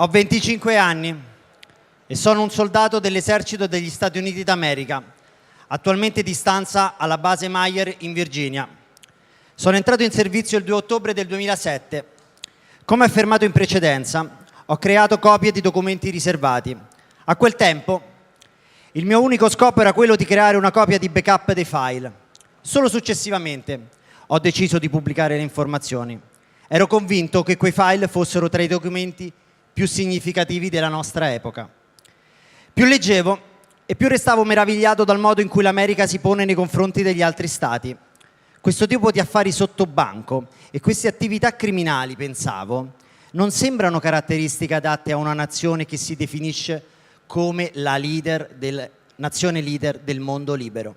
Ho 25 anni e sono un soldato dell'esercito degli Stati Uniti d'America, attualmente di stanza alla base Wired in Virginia. Sono entrato in servizio il 2 ottobre del 2007. Come affermato in precedenza, ho creato copie di documenti riservati. A quel tempo, il mio unico scopo era quello di creare una copia di backup dei file. Solo successivamente ho deciso di pubblicare le informazioni. Ero convinto che quei file fossero tra i documenti più significativi della nostra epoca. Più leggevo e più restavo meravigliato dal modo in cui l'America si pone nei confronti degli altri stati. Questo tipo di affari sottobanco e queste attività criminali, pensavo, non sembrano caratteristiche adatte a una nazione che si definisce come la nazione leader del mondo libero.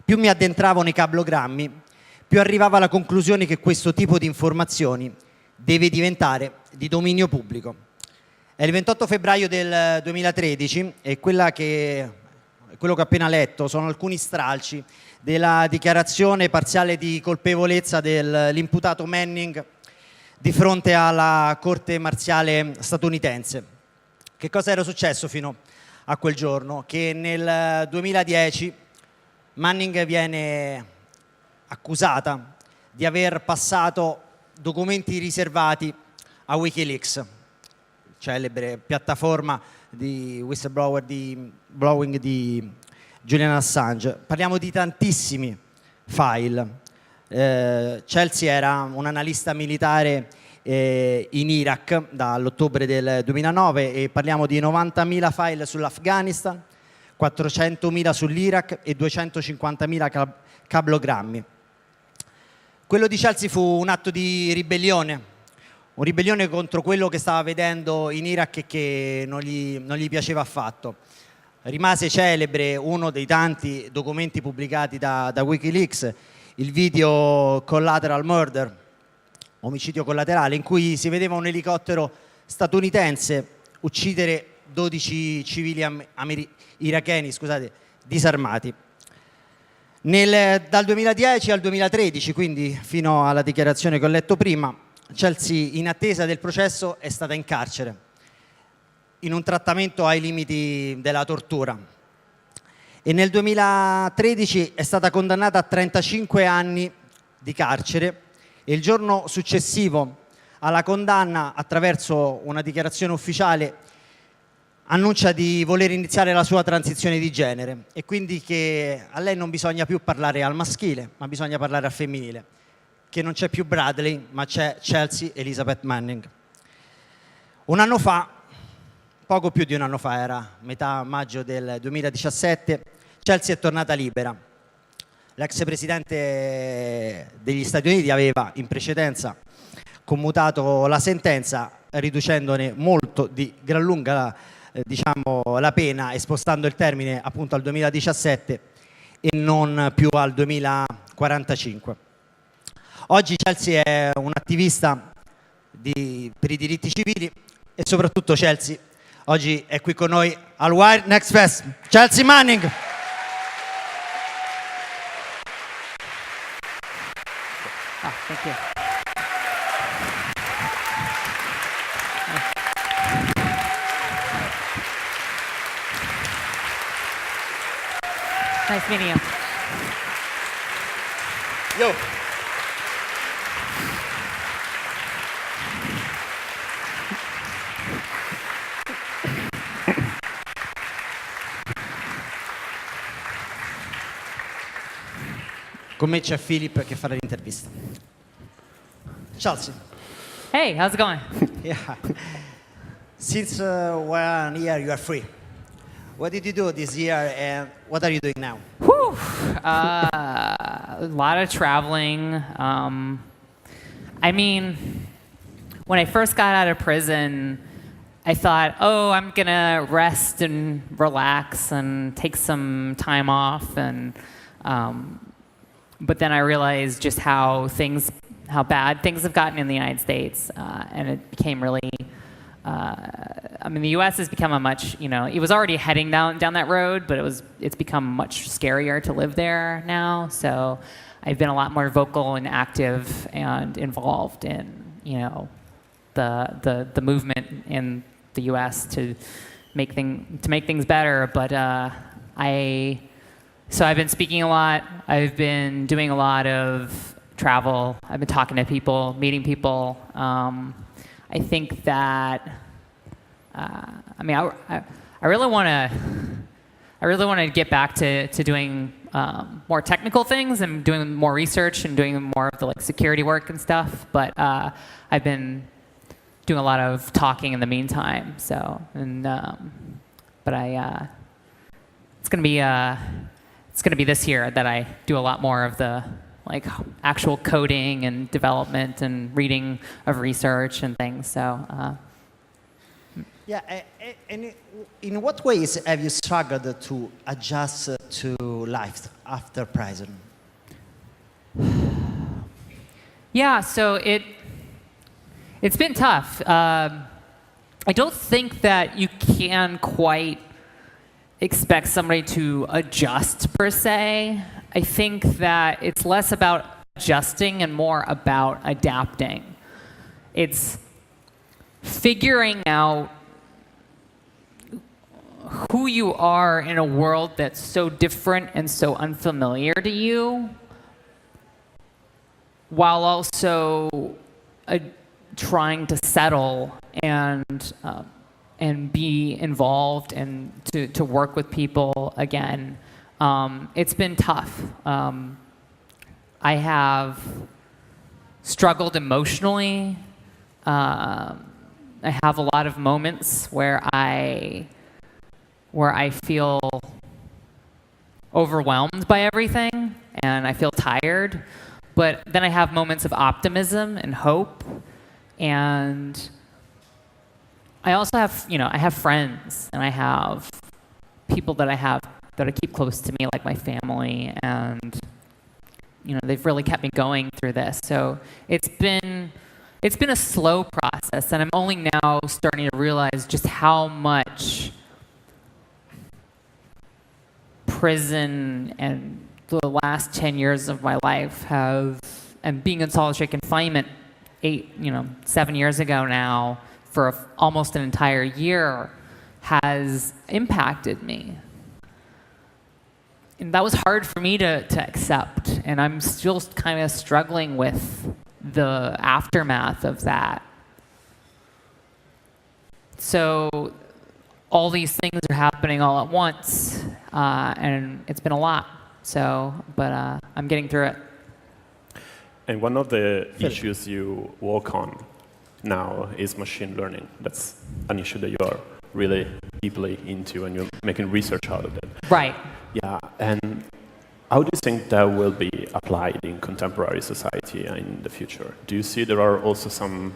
Più mi addentravo nei cablogrammi, più arrivavo alla conclusione che questo tipo di informazioni deve diventare di dominio pubblico. È il 28 febbraio del 2013 e quello che ho appena letto sono alcuni stralci della dichiarazione parziale di colpevolezza dell'imputato Manning di fronte alla Corte marziale statunitense. Che cosa era successo fino a quel giorno? Che nel 2010 Manning viene accusata di aver passato documenti riservati a Wikileaks, celebre piattaforma di whistleblower di Julian Assange. Parliamo di tantissimi file. Chelsea era un analista militare in Iraq dall'ottobre del 2009 e parliamo di 90.000 file sull'Afghanistan, 400.000 sull'Iraq e 250.000 cablogrammi. Quello di Chelsea fu un atto di ribellione, un ribellione contro quello che stava vedendo in Iraq e che non gli piaceva affatto. Rimase celebre uno dei tanti documenti pubblicati da Wikileaks, il video Collateral Murder, omicidio collaterale, in cui si vedeva un elicottero statunitense uccidere 12 civili iracheni, disarmati. Dal 2010 al 2013, quindi fino alla dichiarazione che ho letto prima, Chelsea, in attesa del processo, è stata in carcere, in un trattamento ai limiti della tortura. E nel 2013 è stata condannata a 35 anni di carcere e il giorno successivo alla condanna, attraverso una dichiarazione ufficiale, annuncia di voler iniziare la sua transizione di genere e quindi che a lei non bisogna più parlare al maschile, ma bisogna parlare al femminile, che non c'è più Bradley, ma c'è Chelsea Elizabeth Manning. Un anno fa, poco più di un anno fa, era metà maggio del 2017, Chelsea è tornata libera. L'ex presidente degli Stati Uniti aveva in precedenza commutato la sentenza, riducendone molto di gran lunga la pena e spostando il termine appunto al 2017 e non più al 2045. Oggi Chelsea è un attivista per i diritti civili e soprattutto Chelsea oggi è qui con noi al Wired Next Fest. Chelsea Manning! Thank you. Nice meeting you. Yo. Con me c'è Philip che farà l'intervista. Chelsea. Hey, how's it going? Yeah. Since 1 year you are free. What did you do this year and what are you doing now? Whew. A lot of traveling. I mean, when I first got out of prison, I thought, oh, I'm gonna rest and relax and take some time off, and but then I realized just how bad things have gotten in the United States, and it became really. I mean, the U.S. has become it was already heading down that road, but it's become much scarier to live there now. So I've been a lot more vocal and active and involved in, the movement in the U.S. to make things better. But so I've been speaking a lot. I've been doing a lot of travel. I've been talking to people, meeting people. I think that I really want to get back to doing more technical things and doing more research and doing more of the security work and stuff. But I've been doing a lot of talking in the meantime. So it's gonna be this year that I do a lot more of the actual coding and development and reading of research and things. So. Yeah, and in what ways have you struggled to adjust to life after prison? Yeah, so it's been tough. I don't think that you can quite expect somebody to adjust per se. I think that it's less about adjusting and more about adapting. It's figuring out who you are in a world that's so different and so unfamiliar to you, while also trying to settle and be involved and to work with people again. It's been tough. I have struggled emotionally. I have a lot of moments where I feel overwhelmed by everything and I feel tired. But then I have moments of optimism and hope. And I also have, I have friends and I have people that I keep close to me, like my family. And, they've really kept me going through this. So it's been a slow process. And I'm only now starting to realize just how much prison and the last 10 years of my life and being in solitary confinement 7 years ago now for almost an entire year has impacted me. And that was hard for me to accept. And I'm still kind of struggling with the aftermath of that. So all these things are happening all at once, and it's been a lot. So, but I'm getting through it. And one of the issues you work on now is machine learning. That's an issue that you are really deeply into, and you're making research out of it. Right. Yeah. And how do you think that will be applied in contemporary society in the future? Do you see there are also some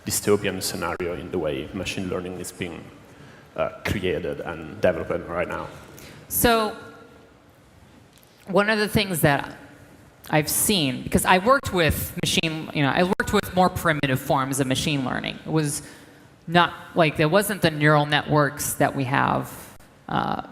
dystopian scenario in the way machine learning is being created and developed right now? So one of the things that I've seen, because I worked with I worked with more primitive forms of machine learning. It was not there wasn't the neural networks that we have, and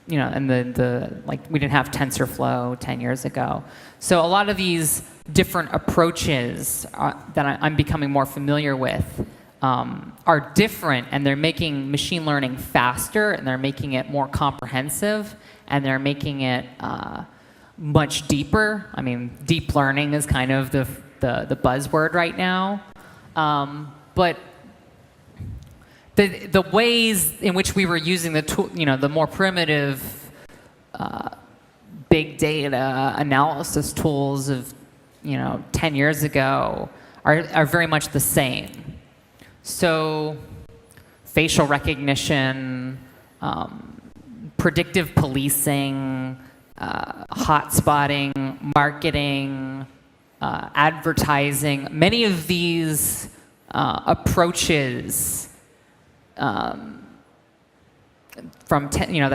we didn't have TensorFlow 10 years ago. So a lot of these different approaches that I'm becoming more familiar with are different, and they're making machine learning faster, and they're making it more comprehensive, and they're making it much deeper. I mean, deep learning is kind of the buzzword right now. But the ways in which we were using the tool, the more primitive big data analysis tools of 10 years ago are very much the same. So facial recognition, predictive policing, hotspotting, marketing, advertising, many of these approaches that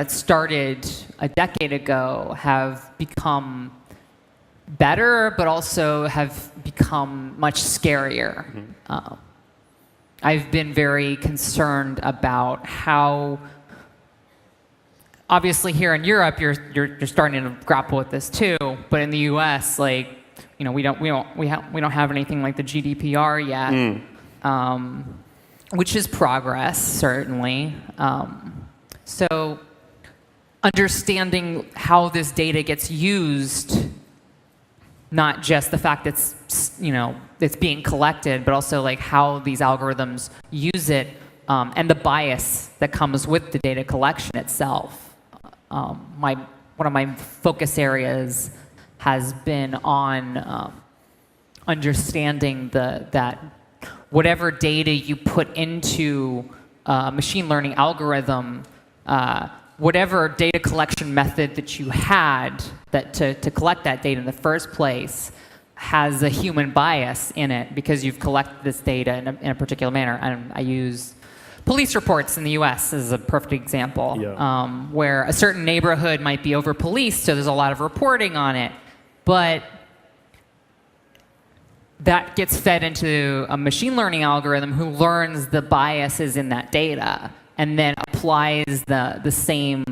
started a decade ago have become better, but also have become much scarier. Mm-hmm. I've been very concerned about how, obviously here in Europe, you're starting to grapple with this too, but in the U.S., we don't have anything like the GDPR yet. which is progress, certainly. So understanding how this data gets used, not just the fact that it's being collected, but also like how these algorithms use it, and the bias that comes with the data collection itself. One of my focus areas has been on understanding that whatever data you put into a machine learning algorithm, whatever data collection method that you had to collect that data in the first place has a human bias in it because you've collected this data in a particular manner. And I use police reports in the US as a perfect example, where a certain neighborhood might be over-policed, so there's a lot of reporting on it. But that gets fed into a machine learning algorithm who learns the biases in that data and then applies the same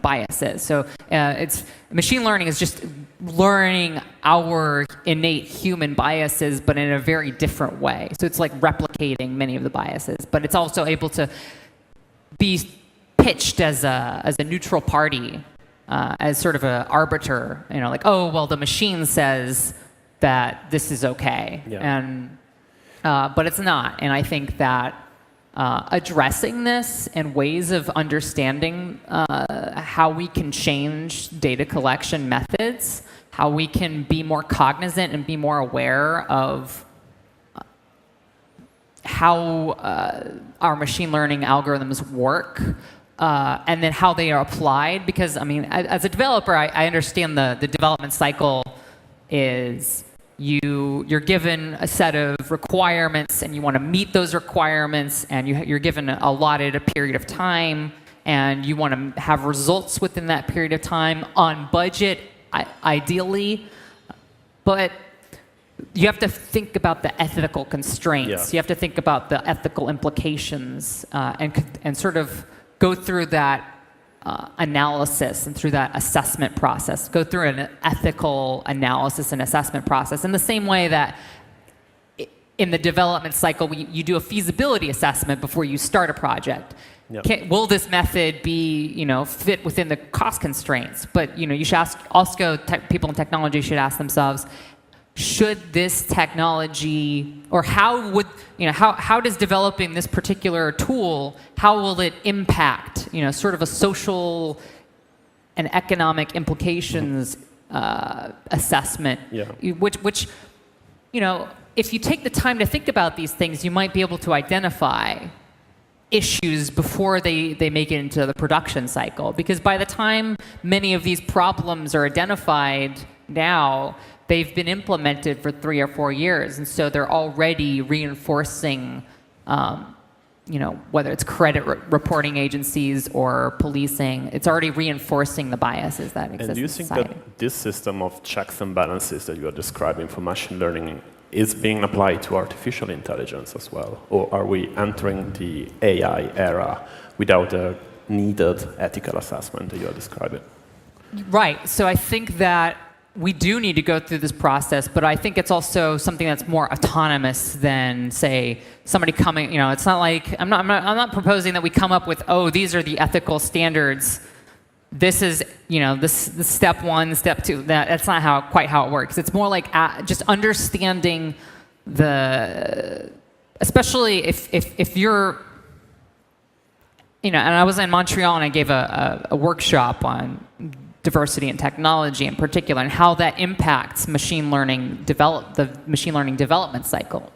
biases. So machine learning is just learning our innate human biases, but in a very different way. So it's like replicating many of the biases, but it's also able to be pitched as a neutral party, as sort of an arbiter. Like, oh well, the machine says that this is okay, and but it's not. And I think that addressing this and ways of understanding how we can change data collection methods, how we can be more cognizant and be more aware of how our machine learning algorithms work, and then how they are applied. Because, I mean, as a developer, I understand the development cycle is you're given a set of requirements and you want to meet those requirements, and you're given allotted a period of time, and you want to have results within that period of time on budget, ideally. But you have to think about the ethical constraints. You have to think about the ethical implications, and sort of go through that analysis and through that assessment process, go through an ethical analysis and assessment process in the same way that in the development cycle, you do a feasibility assessment before you start a project. Will this method be, fit within the cost constraints? But, you should ask, also people in technology should ask themselves, should this technology, or how would, how does developing this particular tool, how will it impact, sort of a social and economic implications assessment, which, if you take the time to think about these things, you might be able to identify issues before they make it into the production cycle. Because by the time many of these problems are identified now, they've been implemented for 3 or 4 years, and so they're already reinforcing, whether it's credit reporting agencies or policing, it's already reinforcing the biases that exist in society. And do you think that this system of checks and balances that you are describing for machine learning is being applied to artificial intelligence as well? Or are we entering the AI era without a needed ethical assessment that you are describing? Right. So I think that we do need to go through this process, but I think it's also something that's more autonomous than, say, somebody coming. It's not like I'm not proposing that we come up with, oh, these are the ethical standards. This is, this step 1, step 2. That's not quite how it works. It's more like just understanding especially if you're, and I was in Montreal and I gave a workshop on diversity and technology in particular, and how that impacts the machine learning development cycle.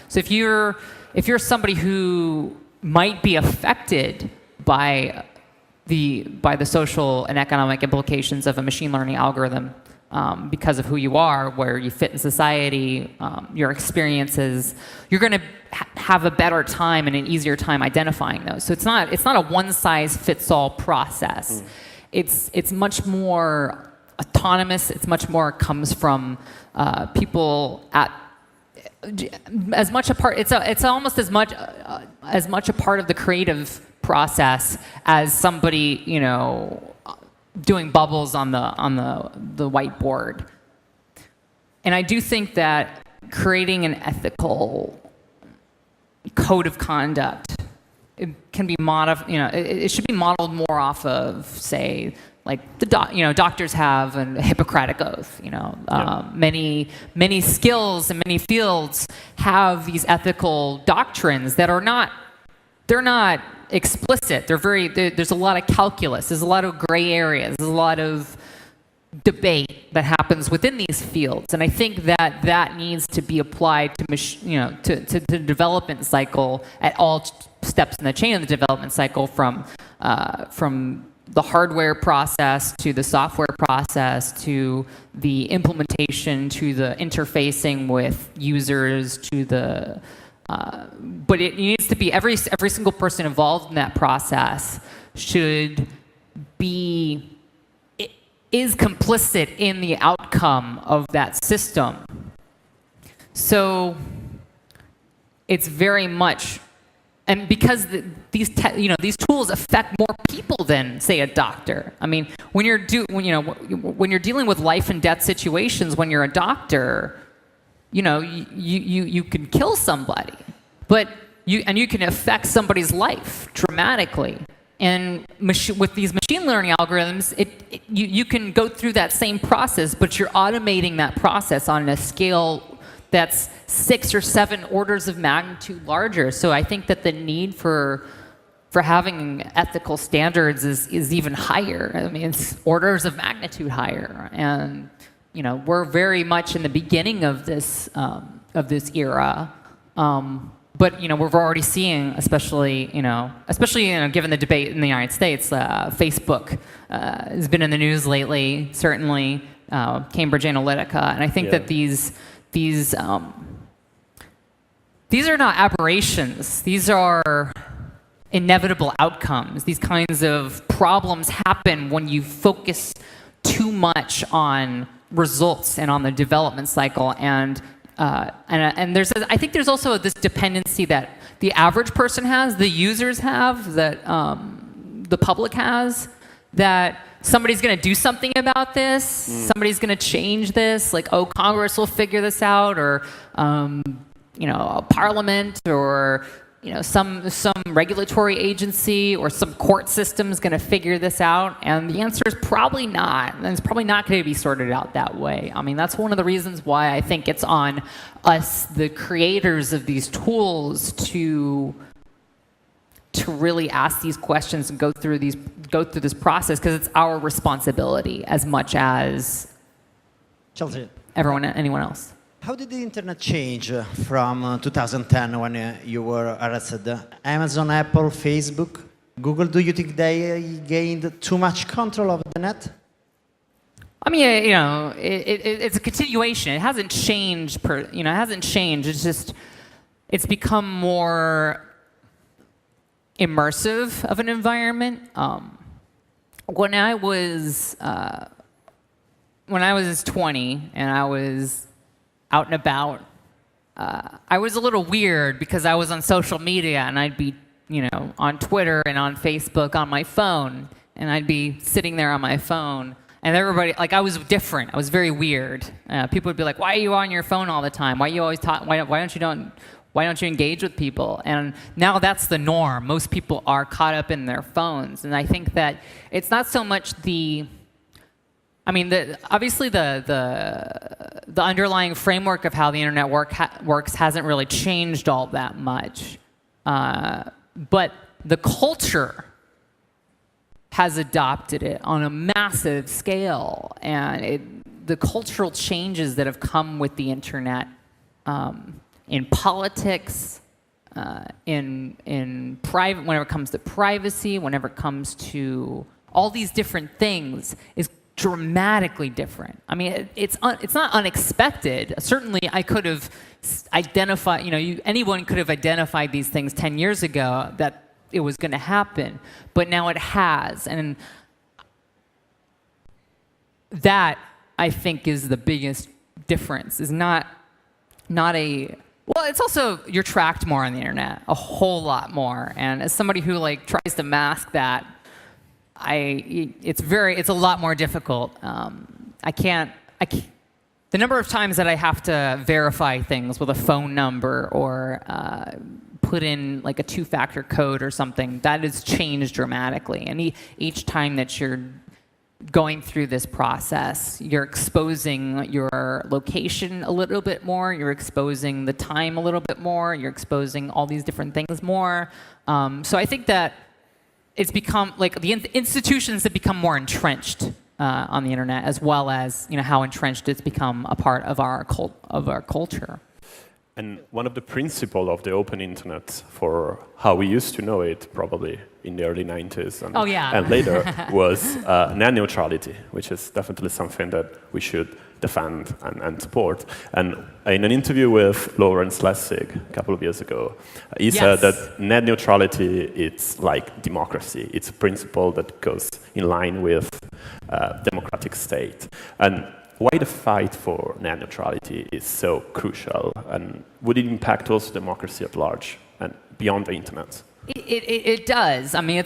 So if you're somebody who might be affected by the social and economic implications of a machine learning algorithm, because of who you are, where you fit in society, your experiences, you're going to have a better time and an easier time identifying those. So it's not a one-size-fits-all process. It's much more autonomous. It's much more comes from people at as much a part. It's almost as much a part of the creative process as somebody doing bubbles on the whiteboard. And I do think that creating an ethical code of conduct. It can be it should be modeled more off of, say, like doctors have a Hippocratic oath. Many skills and many fields have these ethical doctrines that are not. They're not explicit. There's a lot of calculus. There's a lot of gray areas. There's a lot of debate that happens within these fields, and I think that needs to be applied to the development cycle at all steps in the chain of the development cycle, from the hardware process to the software process to the implementation to the interfacing with users to the. But it needs to be every single person involved in that process is complicit in the outcome of that system. So it's very much, and because these tools affect more people than, say, a doctor. I mean, when you're dealing with life and death situations, when you're a doctor, you can kill somebody, but you can affect somebody's life dramatically. And with these machine learning algorithms, you can go through that same process, but you're automating that process on a scale that's 6 or 7 orders of magnitude larger. So I think that the need for having ethical standards is even higher. I mean, it's orders of magnitude higher. And we're very much in the beginning of this era. But we're already seeing, especially given the debate in the United States, Facebook has been in the news lately. Certainly, Cambridge Analytica, and I think that these are not aberrations. These are inevitable outcomes. These kinds of problems happen when you focus too much on results and on the development cycle and I think there's also this dependency that the average person has, the users have, that the public has, that somebody's going to do something about this, somebody's going to change this, like, oh, Congress will figure this out, or a parliament, or some regulatory agency or some court system is going to figure this out, and the answer is probably not. And it's probably not going to be sorted out that way. I mean, that's one of the reasons why I think it's on us, the creators of these tools, to really ask these questions and go through this process, because it's our responsibility as much as Chelsea, anyone else. How did the internet change from 2010 when you were arrested? Amazon, Apple, Facebook, Google, do you think they gained too much control of the net? I mean, it's a continuation. It hasn't changed. It hasn't changed. It's just, it's become more immersive of an environment. When I was 20 and I was out and about, I was a little weird because I was on social media and I'd be, on Twitter and on Facebook on my phone, and I'd be sitting there on my phone, and everybody, like, I was different. I was very weird. People would be like, "Why are you on your phone all the time? Why are you always talk? Why don't you engage with people?" And now that's the norm. Most people are caught up in their phones, and I think that it's not so much obviously the underlying framework of how the internet works hasn't really changed all that much, but the culture has adopted it on a massive scale, and the cultural changes that have come with the internet, in politics, in private, whenever it comes to privacy, whenever it comes to all these different things, is dramatically different. I mean, it's not unexpected. Certainly, I could have identified, anyone could have identified these things 10 years ago that it was going to happen, but now it has. And that, I think, is the biggest difference, is not well, it's also, you're tracked more on the internet, a whole lot more. And as somebody who tries to mask that, it's a lot more difficult. The number of times that I have to verify things with a phone number or put in like a two-factor code or something, that has changed dramatically. And each time that you're going through this process, you're exposing your location a little bit more, you're exposing the time a little bit more, you're exposing all these different things more. So I think that it's become, like, the institutions have become more entrenched on the internet, as well as, you know, how entrenched it's become a part of our culture. And one of the principles of the open internet, for how we used to know it, probably in the early 90s and later, was net neutrality, which is definitely something that we should defend and support. And in an interview with Lawrence Lessig a couple of years ago, he said that net neutrality, it's like democracy. It's a principle that goes in line with democratic state. And why the fight for net neutrality is so crucial, and would it impact also democracy at large and beyond the internet? It does. I mean,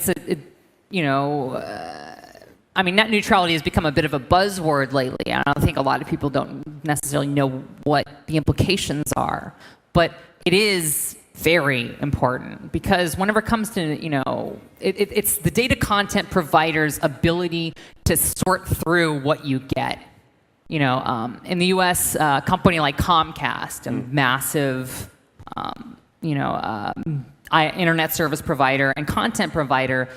I mean, net neutrality has become a bit of a buzzword lately. I don't think a lot of people don't necessarily know what the implications are, but it is very important, because whenever it comes to, you know, it's the data content provider's ability to sort through what you get. You know, in the U.S., a company like Comcast, a massive, internet service provider and content provider,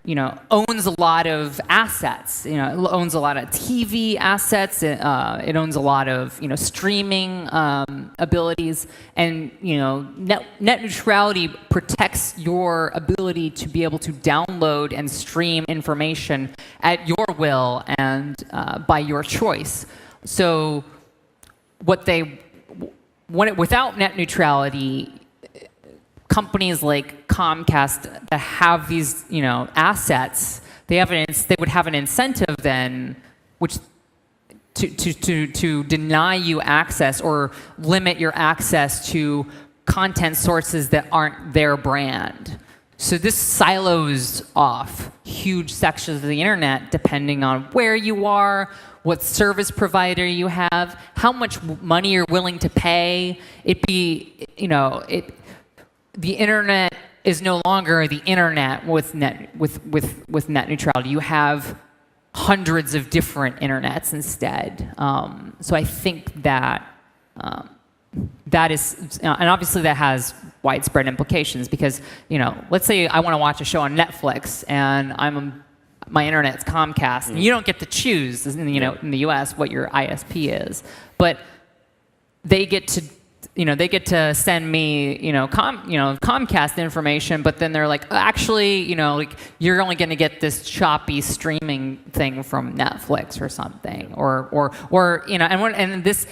you know, owns a lot of assets. You know, it owns a lot of TV assets. It owns a lot of, you know, streaming abilities. And, you know, net neutrality protects your ability to be able to download and stream information at your will and by your choice. So without net neutrality, companies like Comcast that have these, you know, assets, they would have an incentive then, which to deny you access or limit your access to content sources that aren't their brand. So this silos off huge sections of the internet depending on where you are, what service provider you have, how much money you're willing to pay. The internet is no longer the internet with net neutrality. You have hundreds of different internets instead. So I think that that is, and obviously that has widespread implications, because, you know, let's say I want to watch a show on Netflix and my internet's Comcast, and you don't get to choose, in the U.S. what your ISP is, but they get to send me, Comcast information, but then they're like, actually, like, you're only going to get this choppy streaming thing from Netflix or something, and this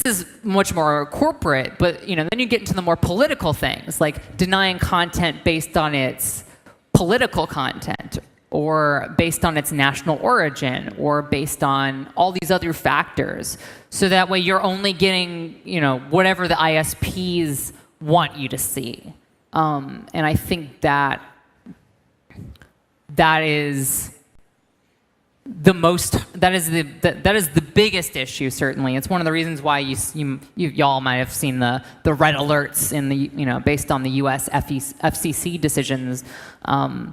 is much more corporate, but then you get into the more political things, like denying content based on its political content, or based on its national origin, or based on all these other factors. So that way you're only getting, whatever the ISPs want you to see. And I think that is the biggest issue, certainly. It's one of the reasons why y'all might have seen the red alerts in the, based on the US FCC decisions, I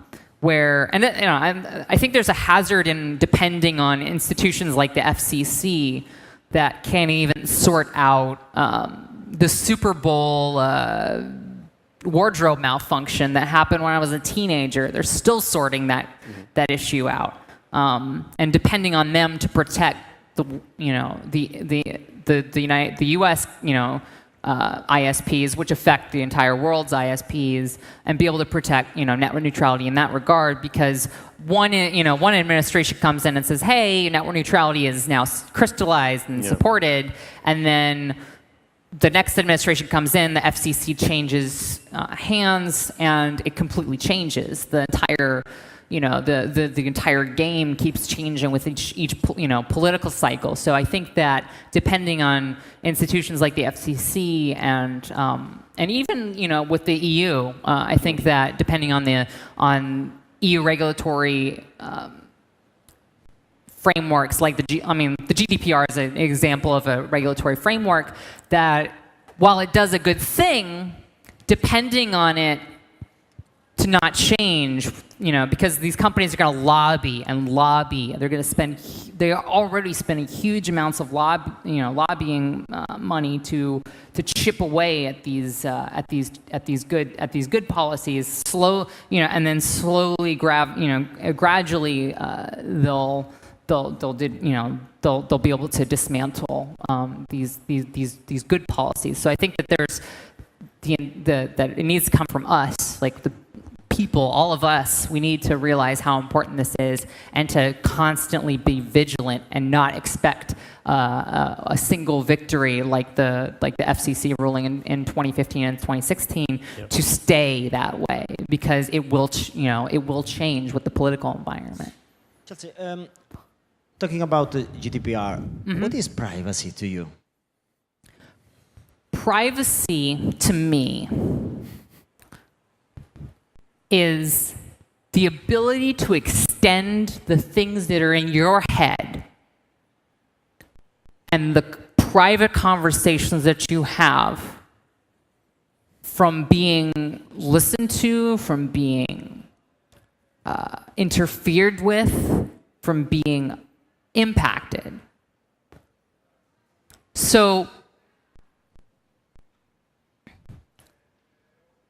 think there's a hazard in depending on institutions like the FCC that can't even sort out the Super Bowl wardrobe malfunction that happened when I was a teenager. They're still sorting that issue out, and depending on them to protect the U.S. ISPs, which affect the entire world's ISPs, and be able to protect, network neutrality in that regard, because one administration comes in and says, hey, network neutrality is now crystallized and supported, and then the next administration comes in, the FCC changes hands, and it completely changes. The entire the entire game keeps changing with each political cycle. So I think that depending on institutions like the FCC and even with the EU, I think that depending on EU regulatory frameworks, like the GDPR is an example of a regulatory framework that, while it does a good thing, depending on it to not change, because these companies are going to lobby and lobby. They're going to they are already spending huge amounts of lobbying money to chip away at these good policies. And then slowly gradually they'll be able to dismantle these good policies. So I think that there's that it needs to come from us, like the people, all of us. We need to realize how important this is, and to constantly be vigilant and not expect a single victory like the FCC ruling in 2015 and 2016 to stay that way, because it will change with the political environment. Chelsea, talking about the GDPR, what is privacy to you? Privacy to me is the ability to extend the things that are in your head and the private conversations that you have from being listened to, from being interfered with, from being impacted. So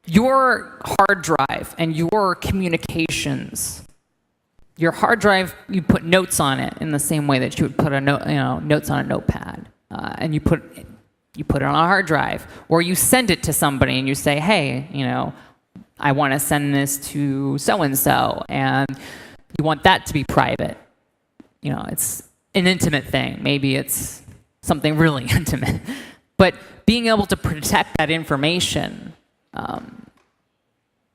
your hard drive and your communications, your hard drive, you put notes on it in the same way that you would put notes on a notepad, and you put it on a hard drive, or you send it to somebody and you say, hey, I want to send this to so and so, and you want that to be private. It's an intimate thing. Maybe it's something really intimate, but being able to protect that information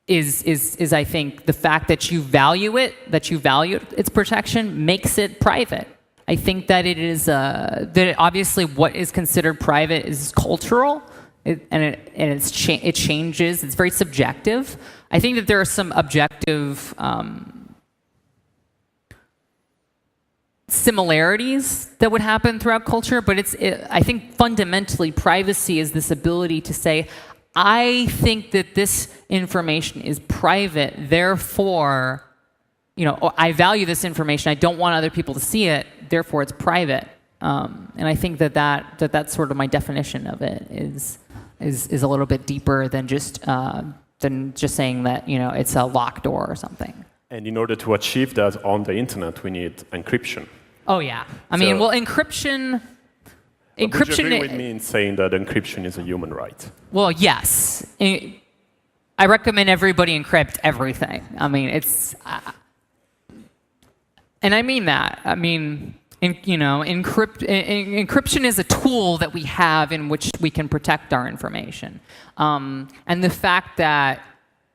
is I think the fact that you value its protection makes it private. I think that it is that obviously what is considered private is cultural, it changes. It's very subjective. I think that there are some objective similarities that would happen throughout culture, but I think fundamentally privacy is this ability to say, I think that this information is private, therefore, I value this information, I don't want other people to see it, therefore it's private. And I think that's sort of my definition of it, is a little bit deeper than just saying that, it's a locked door or something. And in order to achieve that on the internet, we need encryption. Oh yeah. Encryption. Would you agree with me in saying that encryption is a human right? Well, yes. I recommend everybody encrypt everything. And I mean that. Encryption is a tool that we have in which we can protect our information. And the fact that,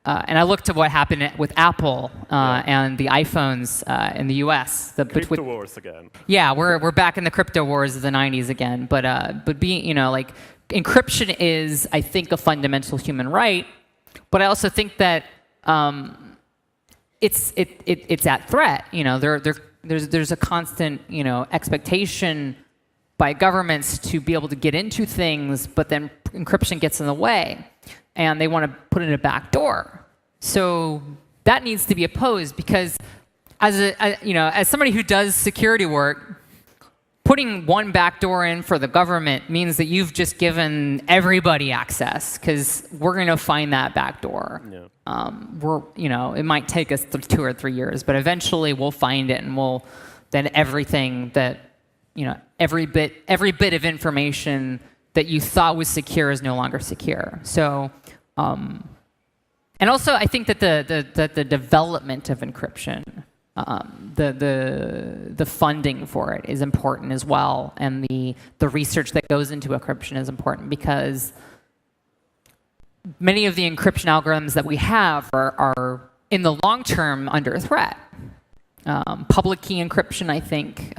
and I looked at what happened with Apple and the iPhones in the US. The crypto wars again. Yeah, we're back in the crypto wars of the 90s again. But being, encryption is, I think, a fundamental human right. But I also think that it's at threat. There's a constant, expectation by governments to be able to get into things, but then encryption gets in the way, and they want to put in a back door. So that needs to be opposed, because as somebody who does security work, putting one back door in for the government means that you've just given everybody access, because we're going to find that back door. Yeah. It might take us 2 or 3 years, but eventually we'll find it, and then everything that, every bit of information that you thought was secure is no longer secure. So, and also I think that the development of encryption, the funding for it is important as well, and the research that goes into encryption is important, because many of the encryption algorithms that we have are in the long term under threat. Public key encryption, I think,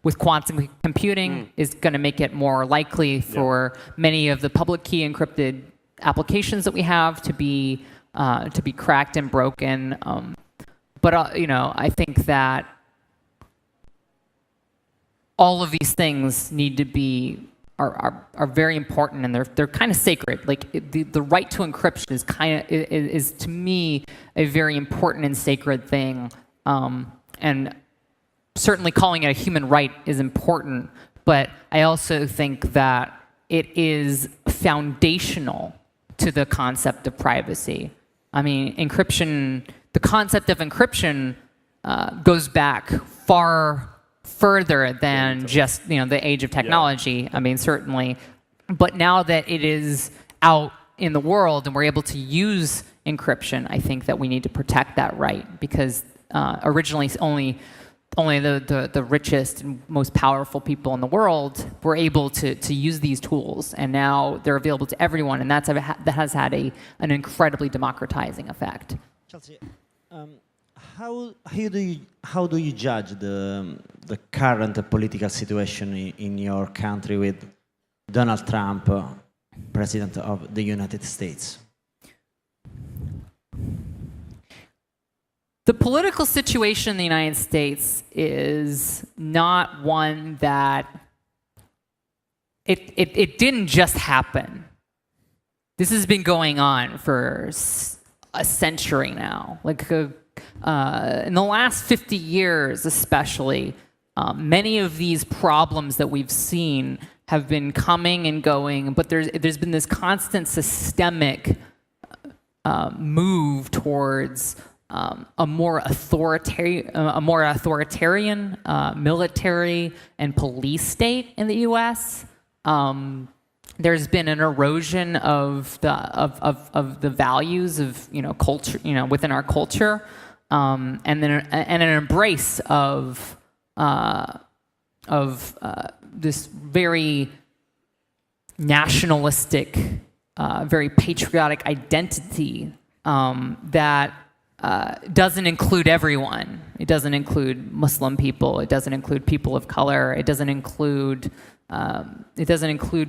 with quantum computing is going to make it more likely for many of the public key encrypted applications that we have to be cracked and broken. But I think that all of these things need to be are very important, and they're kind of sacred. Like the right to encryption is to me a very important and sacred thing, and certainly calling it a human right is important. But I also think that it is foundational to the concept of privacy. I mean, encryption. The concept of encryption goes back far further than just the age of technology. I mean, certainly, but now that it is out in the world and we're able to use encryption, I think that we need to protect that right, because originally only the richest and most powerful people in the world were able to use these tools, and now they're available to everyone, and that has had an incredibly democratizing effect. Chelsea, how do you judge the current political situation in your country with Donald Trump, President of the United States? The political situation in the United States is not one that it didn't just happen. This has been going on for a century now. Like in the last 50 years, especially, many of these problems that we've seen have been coming and going, but there's been this constant systemic move towards a more authoritarian military and police state in the U.S. There's been an erosion of the values of culture, within our culture, and an embrace of this very nationalistic, very patriotic identity that doesn't include everyone. It doesn't include Muslim people. It doesn't include people of color. It doesn't include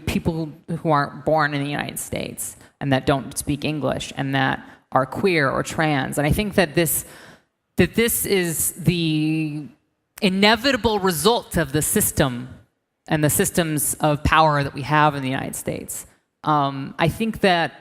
people who aren't born in the United States and that don't speak English and that are queer or trans. And I think that this is the inevitable result of the system and the systems of power that we have in the United States. I think that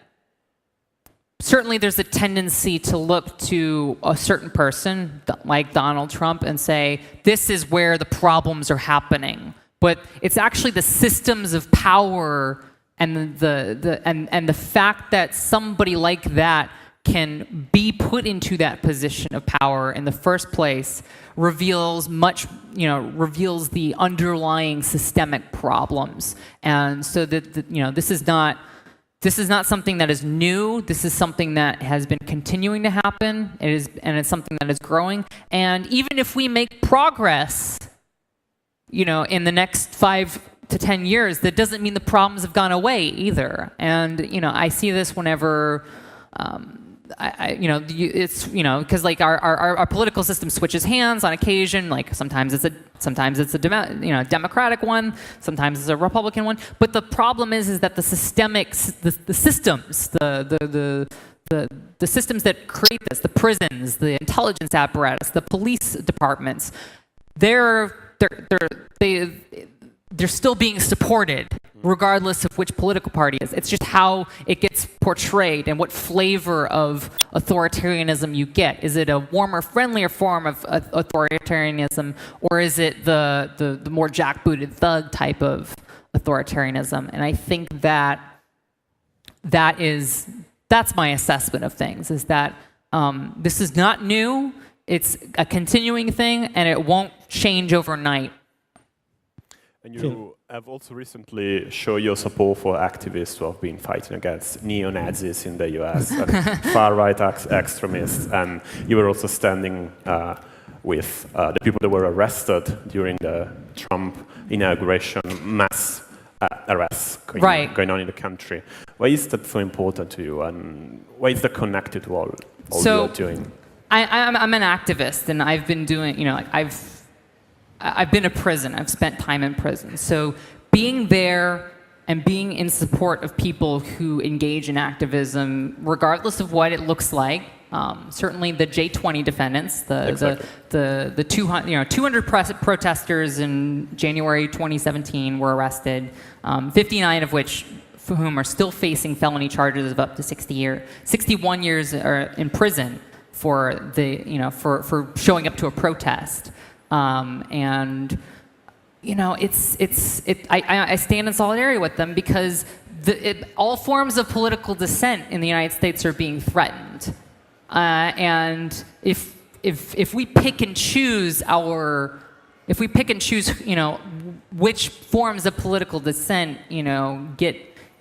certainly there's a tendency to look to a certain person like Donald Trump and say, this is where the problems are happening. But it's actually the systems of power and the fact that somebody like that can be put into that position of power in the first place reveals the underlying systemic problems. And so this is not something that is new. This is something that has been continuing to happen. It's something that is growing. And even if we make progress, in the next 5 to 10 years, that doesn't mean the problems have gone away either. And I see this whenever, because like our political system switches hands on occasion. Like sometimes it's a Democratic one, sometimes it's a Republican one. But the problem is that the systems, the systems that create this, the prisons, the intelligence apparatus, the police departments, they're still being supported regardless of which political party it is. It's just how it gets portrayed and what flavor of authoritarianism you get. Is it a warmer, friendlier form of authoritarianism, or is it the more jackbooted thug type of authoritarianism? And I think that's my assessment of things, is that this is not new. It's a continuing thing, and it won't change overnight. And you have also recently shown your support for activists who have been fighting against neo-Nazis in the US and far-right extremists. And you were also standing with the people that were arrested during the Trump inauguration, mass arrests going on in the country. Why is that so important to you, and why is that connected to all you're doing? I'm an activist, and I've been doing, I've been to prison. I've spent time in prison. So being there and being in support of people who engage in activism, regardless of what it looks like. Certainly, the J20 defendants, the 200 protesters in January 2017 were arrested, 59 of which for whom are still facing felony charges of up to 61 years in prison for for showing up to a protest, and. I stand in solidarity with them because all forms of political dissent in the United States are being threatened, and if we pick and choose which forms of political dissent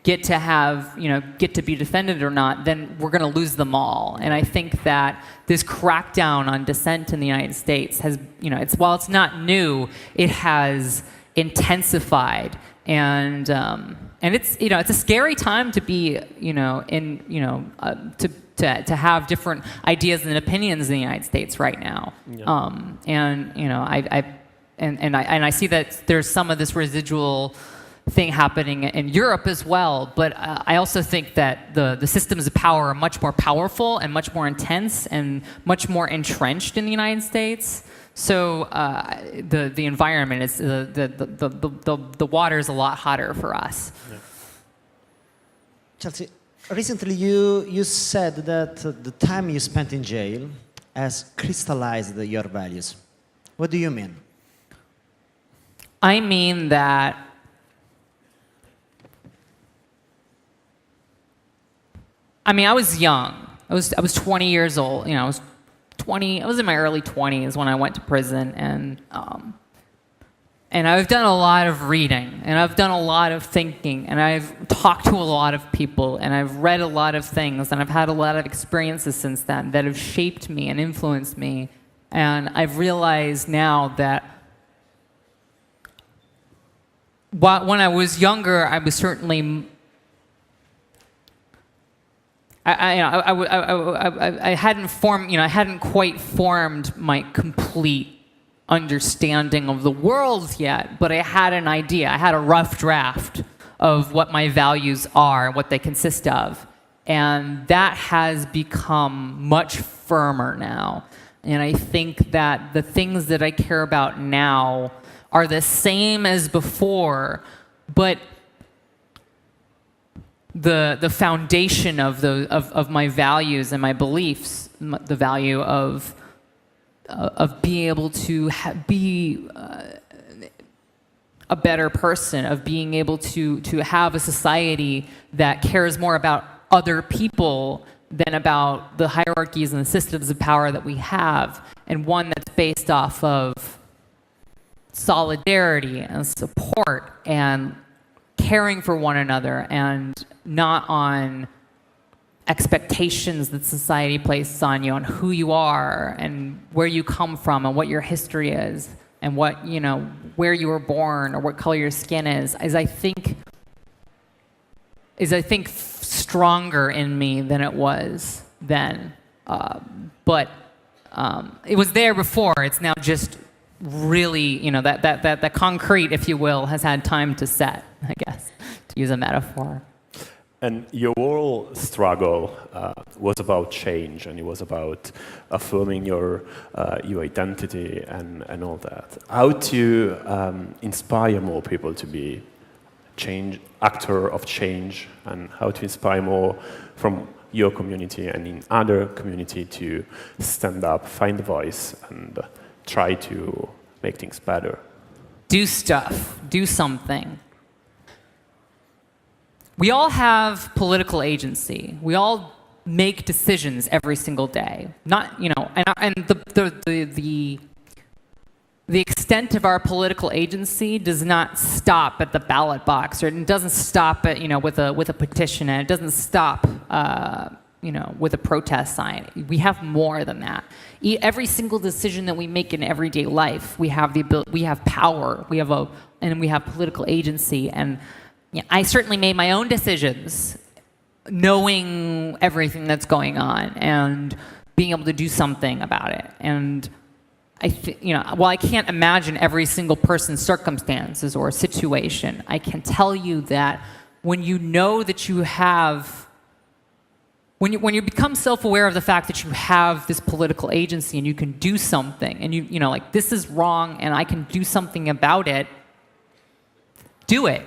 get to be defended or not, then we're going to lose them all. And I think that this crackdown on dissent in the United States has, while it's not new, it has intensified, and it's it's a scary time to be to have different ideas and opinions in the United States right now. Yeah. I see that there's some of this residual thing happening in Europe as well, but I also think that the systems of power are much more powerful and much more intense and much more entrenched in the United States. So the environment is the water is a lot hotter for us. Yeah. Chelsea, recently you said that the time you spent in jail has crystallized your values. What do you mean? I mean that I was young. I was 20 years old. I was in my early 20s when I went to prison, and I've done a lot of reading, and I've done a lot of thinking, and I've talked to a lot of people, and I've read a lot of things, and I've had a lot of experiences since then that have shaped me and influenced me. And I've realized now that when I was younger, I was certainly I hadn't quite formed my complete understanding of the world yet, but I had an idea. I had a rough draft of what my values are and what they consist of. And that has become much firmer now. And I think that the things that I care about now are the same as before, but the foundation of my values and my beliefs, the value of being able to be a better person, of being able to have a society that cares more about other people than about the hierarchies and the systems of power that we have, and one that's based off of solidarity and support and caring for one another, and not on expectations that society places on you, on who you are and where you come from and what your history is and what, where you were born or what color your skin is I think stronger in me than it was then. But it was there before. It's now just really, that concrete, if you will, has had time to set, I guess, to use a metaphor. And your whole struggle was about change, and it was about affirming your identity and all that. How to inspire more people to be actor of change, and how to inspire more from your community and in other community to stand up, find a voice, and try to make things better. Do stuff. Do something. We all have political agency. We all make decisions every single day. And the extent of our political agency does not stop at the ballot box, or it doesn't stop at with a petition, and it doesn't stop with a protest sign. We have more than that. Every single decision that we make in everyday life, we have the ability, we have power, and we have political agency. And I certainly made my own decisions, knowing everything that's going on and being able to do something about it. And while I can't imagine every single person's circumstances or situation, I can tell you that when you know that you have, when you become self-aware of the fact that you have this political agency and you can do something, and you know, like, this is wrong and I can do something about it, do it.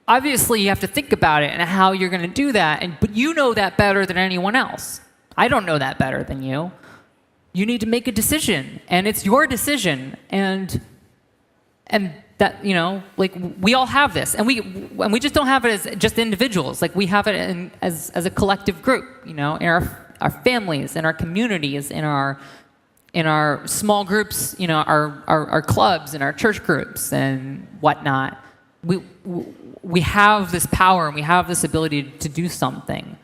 Obviously, you have to think about it and how you're going to do that, but you know that better than anyone else. I don't know that better than you. You need to make a decision, and it's your decision, and that, you know, like, we all have this, and we just don't have it as just individuals. Like, we have it as a collective group, you know, in our families, in our communities, in our small groups, you know, our clubs and our church groups and whatnot. We have this power and we have this ability to do something,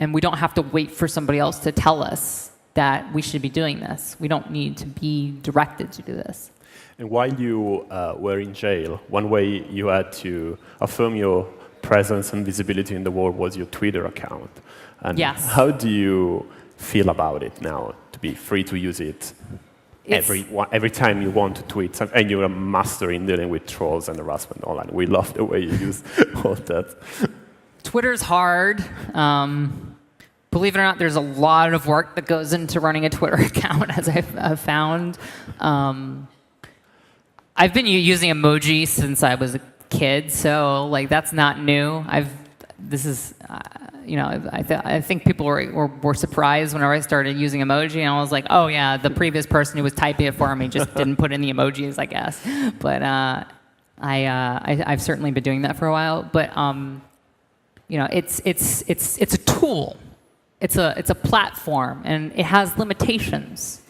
and we don't have to wait for somebody else to tell us that we should be doing this. We don't need to be directed to do this. And while you were in jail, one way you had to affirm your presence and visibility in the world was your Twitter account. And yes. How do you feel about it now, to be free to use it every time you want to tweet? And you're a master in dealing with trolls and harassment online. We love the way you use all that. Twitter's hard. Believe it or not, there's a lot of work that goes into running a Twitter account, as I've found. I've been using emoji since I was a kid, so like, that's not new. You know, I think people were surprised whenever I started using emoji, and I was like, oh yeah, the previous person who was typing it for me just didn't put in the emojis, I guess. But I've certainly been doing that for a while. But you know, it's a tool. It's a platform, and it has limitations.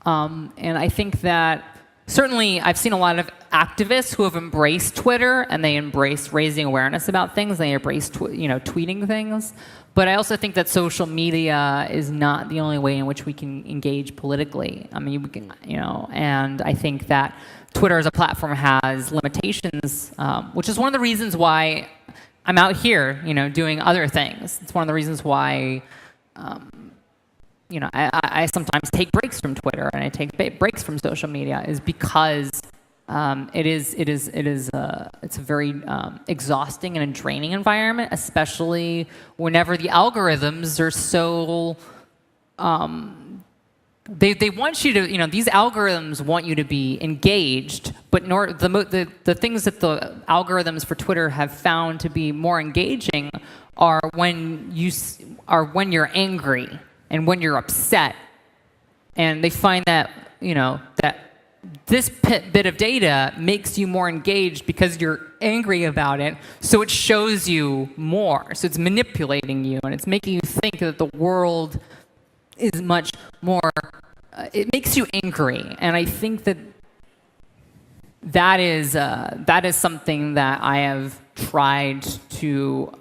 And I think that certainly I've seen a lot of activists who have embraced Twitter, and they embrace raising awareness about things. They embrace tweeting things. But I also think that social media is not the only way in which we can engage politically. I mean, we can, you know, and I think that Twitter as a platform has limitations, which is one of the reasons why I'm out here, you know, doing other things. It's one of the reasons why, you know, I sometimes take breaks from Twitter and I take breaks from social media, is because it's a very exhausting and a draining environment, especially whenever the algorithms are so they want you to, you know, these algorithms want you to be engaged, but the things that the algorithms for Twitter have found to be more engaging are when you're angry and when you're upset, and they find that, you know, that this bit of data makes you more engaged because you're angry about it, so it shows you more. So it's manipulating you, and it's making you think that the world is much more, it makes you angry. And I think that is something that I have tried to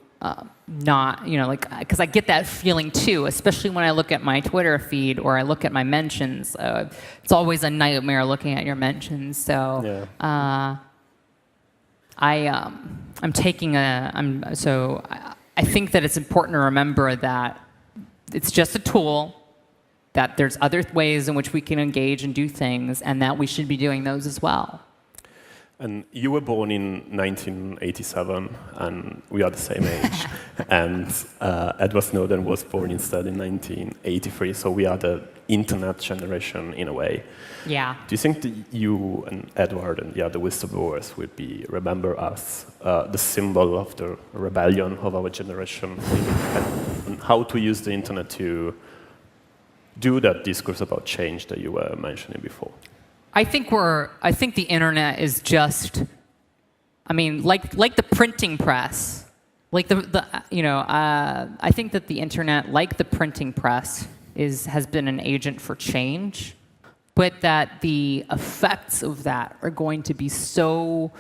not, you know, like, because I get that feeling too, especially when I look at my Twitter feed or I look at my mentions. It's always a nightmare looking at your mentions. So yeah. I think that it's important to remember that it's just a tool, that there's other ways in which we can engage and do things, and that we should be doing those as well. And you were born in 1987, and we are the same age. And Edward Snowden was born instead in 1983, so we are the internet generation in a way. Yeah. Do you think that you and Edward and the other whistleblowers will remember us, the symbol of the rebellion of our generation, and how to use the internet to do that discourse about change that you were mentioning before? I think the internet is just, I mean, like the printing press, like I think that the internet, like the printing press, has been an agent for change, but that the effects of that are going to be so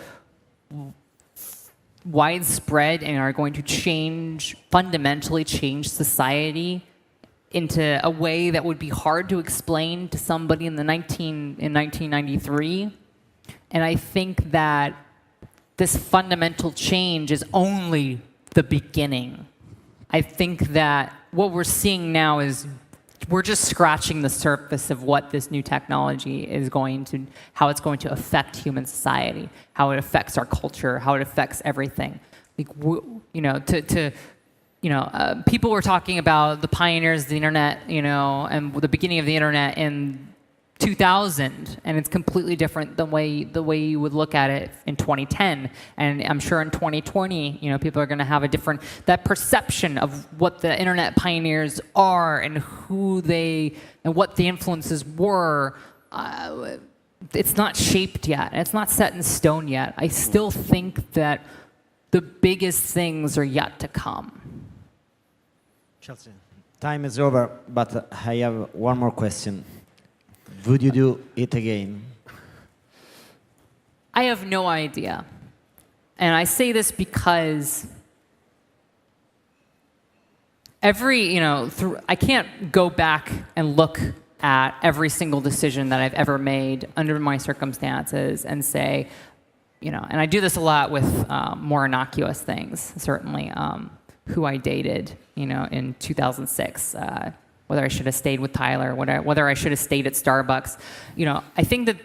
widespread and are going to fundamentally change society into a way that would be hard to explain to somebody in 1993. And I think that this fundamental change is only the beginning. I think that what we're seeing now is we're just scratching the surface of what this new technology is going to, how it's going to affect human society, how it affects our culture, how it affects everything. Like, people were talking about the pioneers of the internet, and the beginning of the internet in 2000, and it's completely different the way you would look at it in 2010. And I'm sure in 2020, people are going to have that perception of what the internet pioneers are and who they and what the influences were. It's not shaped yet. It's not set in stone yet. I still think that the biggest things are yet to come. Chelsea, time is over, but I have one more question. Would you do it again? I have no idea. And I say this because I can't go back and look at every single decision that I've ever made under my circumstances and say, and I do this a lot with more innocuous things, certainly, who I dated, in 2006, whether I should have stayed with Tyler, whether I should have stayed at Starbucks. I think that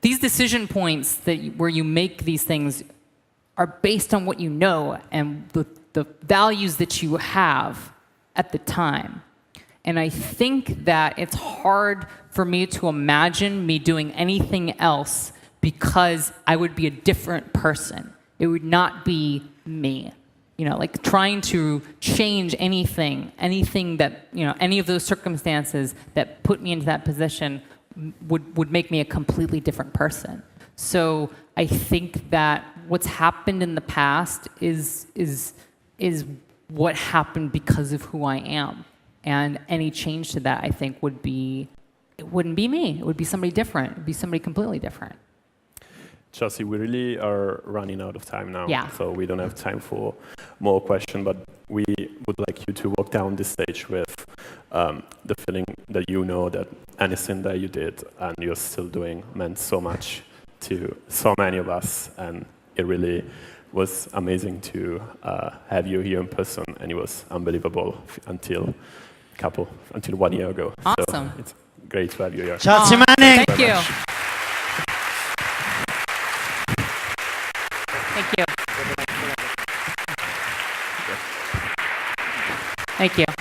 these decision points where you make these things are based on what you know and the values that you have at the time. And I think that it's hard for me to imagine me doing anything else because I would be a different person. It would not be me. Like trying to change anything that, any of those circumstances that put me into that position would make me a completely different person. So I think that what's happened in the past is what happened because of who I am. And any change to that, I think, it wouldn't be me. It would be somebody different. It would be somebody completely different. Chelsea, we really are running out of time now, Yeah. So we don't have time for more questions, but we would like you to walk down this stage with the feeling that that anything that you did and you're still doing meant so much to so many of us, and it really was amazing to have you here in person, and it was unbelievable until 1 year ago. Awesome. So it's great to have you here. Chelsea Manning! Thank you. Thank you. Thank you.